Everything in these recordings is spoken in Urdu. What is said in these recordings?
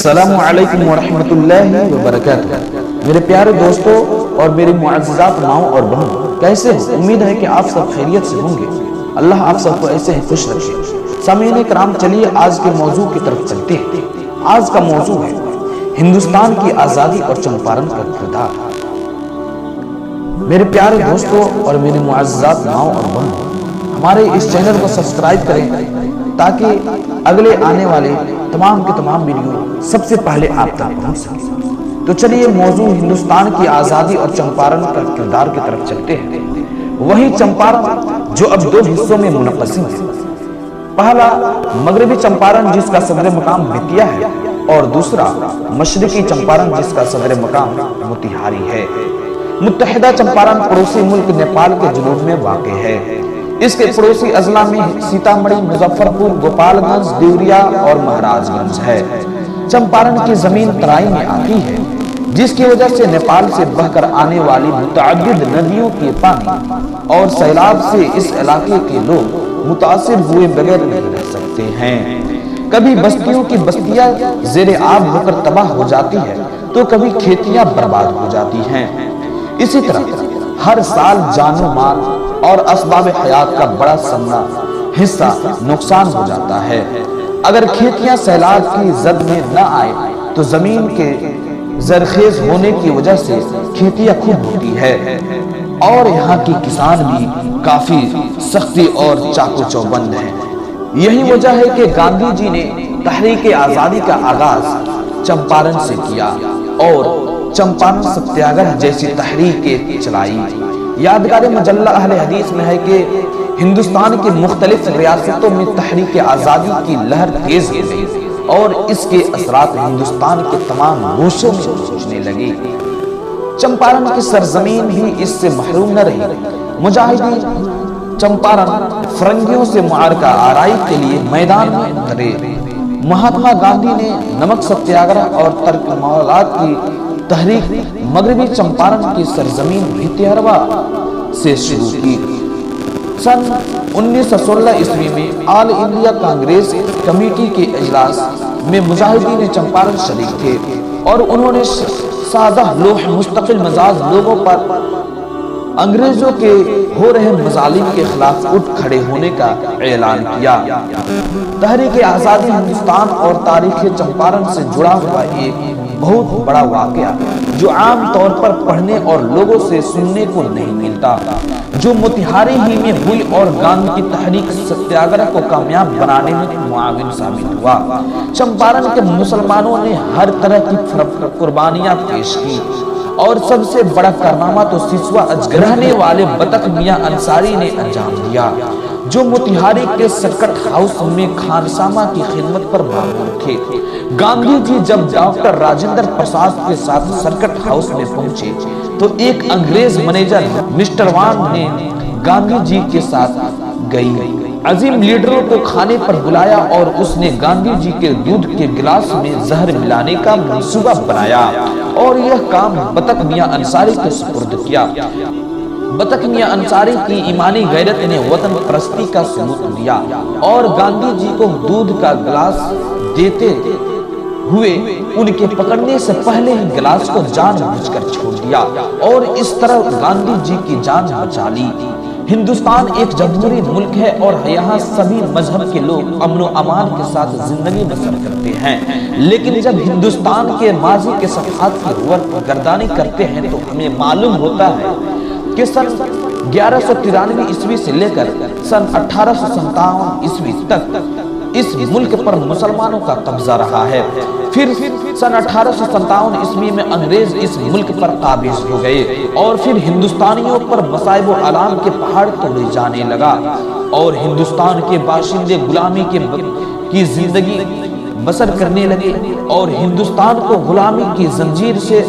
السلام علیکم ورحمۃ اللہ وبرکاتہ۔ میرے پیارے دوستوں اور میری معززات ماؤں اور بہنوں، کیسے ہو؟ امید ہے کہ آپ سب خیریت سے ہوں گے۔ اللہ آپ سب کو ایسے ہی خوش رکھے۔ سامعین کرام، چلیے آج کے موضوع کی طرف چلتے ہیں۔ آج کا موضوع ہے ہندوستان کی آزادی اور چمپارن کا کردار۔ میرے پیارے دوستوں اور میری معززات ماؤں اور بہنوں، ہمارے اس چینل کو سبسکرائب کریں تاکہ اگلے آنے والے تمام کے تمام ویڈیو سب سے پہلے آپ تک پہنچ سکے۔ تو چلیے موضوع ہندوستان کی آزادی اور چمپارن کا کردار کی طرف چلتے ہیں۔ وہی چمپارن جو اب دو حصوں میں منقسم ہے۔ پہلا مغربی چمپارن جس کا صدر مقام بیتیا ہے، اور دوسرا مشرقی چمپارن جس کا صدر مقام موتیہاری ہے۔ متحدہ چمپارن پڑوسی ملک نیپال کے جنوب میں واقع ہے۔ اس کے پڑوسی اضلاع میں سیتامڑھی، مظفر پور، گوپال گنج، دیوریا اور مہاراج گنج ہے۔ چمپارن کی زمین ترائی میں آتی ہے، جس کی وجہ سے نیپال سے بہ کر آنے والی متعدد ندیوں کے پانی اور سیلاب سے اس علاقے کے لوگ متاثر ہوئے بغیر نہیں رہ سکتے ہیں۔ کبھی بستیوں کی بستیاں زیر آب ہو کر تباہ ہو جاتی ہے تو کبھی کھیتیاں برباد ہو جاتی ہیں۔ اسی طرح ہر سال جان و مال اور اسباب حیات کا بڑا حصہ نقصان ہو جاتا ہے۔ اگر کھیتیاں سیلاب کی زد میں نہ آئے تو زمین کے زرخیز ہونے کی وجہ سے کھیتیاں خوب ہوتی ہے، اور یہاں کی کسان بھی کافی سختی اور چاقو چوبند ہیں۔ یہی وجہ ہے کہ گاندھی جی نے تحریک آزادی کا آغاز چمپارن سے کیا اور چمپارن ستیاگرہ جیسی تحریکیں چلائی۔ یادگار مجلہ اہل حدیث میں ہے کہ ہندوستان کی مختلف ریاستوں میں تحریک آزادی کی لہر تیز ہو گئی اور اس کے اثرات ہندوستان کے تمام گوشوں میں پہنچنے لگی۔ چمپارن کی سرزمین بھی اس سے محروم نہ رہی۔ مجاہدین چمپارن فرنگیوں سے معرکہ آرائی کے لیے میدان میں اترے۔ مہاتما گاندھی نے نمک ستیاگرہ اور ترک موالات کی تحریک مغربی چمپارن کی سرزمین بھیتیہروا سے شروع کی۔ سن 1916 عیسوی میں آل انڈیا کانگریس کمیٹی کے اجلاس میں مجاہدین چمپارن شریک تھے، اور انہوں نے سادہ لوح مستقل مزاج لوگوں پر انگریزوں کے ہو رہے مظالم کے خلاف اٹھ کھڑے ہونے کا اعلان کیا۔ تحریک آزادی ہندوستان اور تاریخ چمپارن سے جڑا ہوا ایک بہت بڑا واقعہ جو عام طور پر پڑھنے اور لوگوں سے سننے کو نہیں ملتا، جو موتیہاری ہی میں ہوئی اور گاندھی کی تحریک ستیاگرہ کو کامیاب بنانے میں معاون ثابت ہوا۔ چمپارن کے مسلمانوں نے ہر طرح کی قربانیاں پیش کی، اور سب سے بڑا کارنامہ تو سسوا اجگر رہنے والے بطخ میاں انصاری نے انجام دیا، جو موتیہاری کے سرکٹ ہاؤس میں خانسامہ کی خدمت پر مامور تھے۔ گاندھی جی جب ڈاکٹر راجندر پرساد کے ساتھ سرکٹ ہاؤس میں پہنچے تو ایک انگریز منیجر مسٹر وان نے گاندھی جی کے ساتھ گئی عظیم لیڈروں کو کھانے پر بلایا، اور اس نے گاندھی جی کے دودھ کے گلاس میں زہر ملانے کا منصوبہ بنایا، اور یہ کام بطخ میاں انصاری کے سپرد کیا۔ بطخ میاں انصاری کی ایمانی غیرت نے وطن پرستی کا ثبوت دیا، اور گاندھی جی کو دودھ کا گلاس دیتے ہوئے ان کے پکڑنے سے پہلے ہی گلاس کو جان بوجھ کر چھوڑ دیا، اور اس طرح گاندھی جی کی جان بچا لی۔ ہندوستان ایک جمہوری ملک ہے، اور یہاں سبھی مذہب کے لوگ امن و امان کے ساتھ زندگی بسر کرتے ہیں، لیکن جب ہندوستان کے ماضی کے صفحات کی گردانی کرتے ہیں تو ہمیں معلوم ہوتا ہے کہ سن 1193 عیسوی سے لے کر سن 1857 عیسوی تک اس ملک پر مسلمانوں کا قبضہ رہا ہے۔ پھر سن 1857 عیسوی میں انگریز اس ملک پر قابض ہو گئے، اور پھر ہندوستانیوں پر مصائب و آلام کے پہاڑ توڑے جانے لگا، اور ہندوستان کے باشندے غلامی کی زندگی بسر کرنے لگے، اور ہندوستان کو غلامی کی زنجیر سے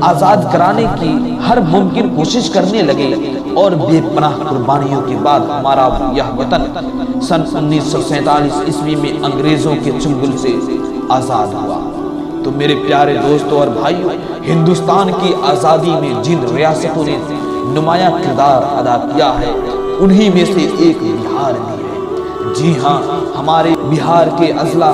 آزاد کرانے کی ہر ممکن کوشش کرنے لگے، اور بے پناہ قربانیوں کے بعد ہمارا یہ وطن سن 1947 عیسوی میں انگریزوں کے چنگل سے آزاد ہوا۔ تو میرے پیارے دوستوں اور بھائیوں، ہندوستان کی آزادی میں جن ریاستوں نے نمایاں کردار ادا کیا ہے، انہی میں سے ایک بہار بھی ہے۔ جی ہاں، ہمارے بہار کے اضلاع